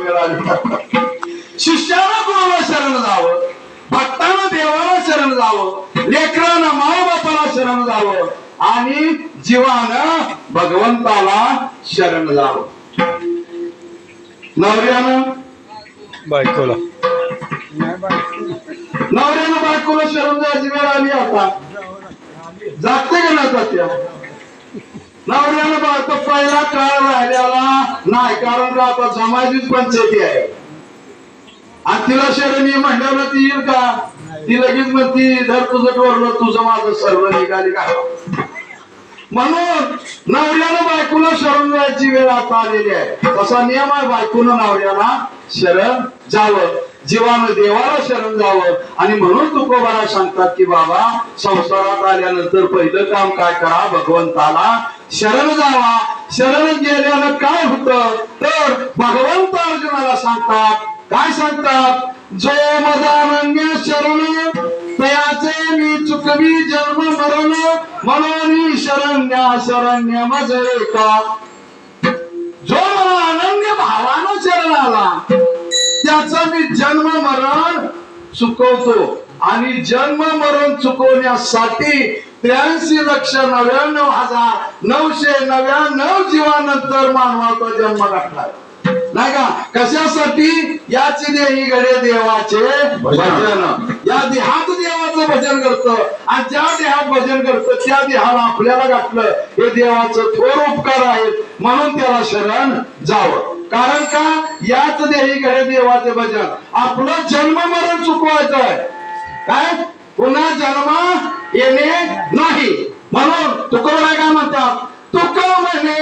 वेळ आली. शिष्याला गुरुला शरण जावं, भक्तांना देवाला शरण जावं, लेकरांना मायबापाला शरण जावं आणि जीवानं भगवंताला शरण जावं. नवऱ्यानं बायकोला नवऱ्यानं बायकोला शरण जायची वेळ आली. आता जाते का ना जात्या नवऱ्यानं बायको पहिला काळ राहिलेला नाही, कारण का आता समाजीच पंचायती आहे आणि तिला शरण ये म्हणल्यावर ती येईल का? ती लगेच म्हणती जर तुझं डोरलं तुझं माझं सर्व निघाली का. म्हणून नवऱ्यानं बायकोला शरण जायची वेळ आता आलेली आहे. तसा नियम आहे, बायकोनं नवऱ्याला शरण जावं, जीवानं देवाला शरण जावं. आणि म्हणून तुकोबाला सांगतात की बाबा संसारात आल्यानंतर पहिलं काम काय करा, भगवंताला शरण जावा. शरण गेल्यानं काय होतं तर भगवंत अर्जुनाला सांगतात, काय सांगतात, जो मदानन्य शरण तयाचे मी चुकवी जन्म मरण म्हणून शरण्या शरण्य मजरे का. जो मला अनन्य भावानं शरण आला त्याचा मी जन्म मरण चुकवतो. आणि जन्म मरण चुकवण्यासाठी 83,99,999 जीवानंतर मानवाचा जन्म घडलाय नाही का. कशासाठी? याचे देही घडे देवाचे भजन. या देहात देवाचं भजन करतं आणि ज्या देहात भजन करतं त्या देहाला आपल्याला घातलं. हे देवाचं थोर उपकार आहेत, म्हणून त्याला शरण जावं. कारण का? याच देही घडे देवाचे भजन. आपलं जन्म मरण चुकवायचं आहे, काय पुन्हा जन्म येणे नाही. म्हणून तुकोबा काय म्हणतात, तुका म्हणे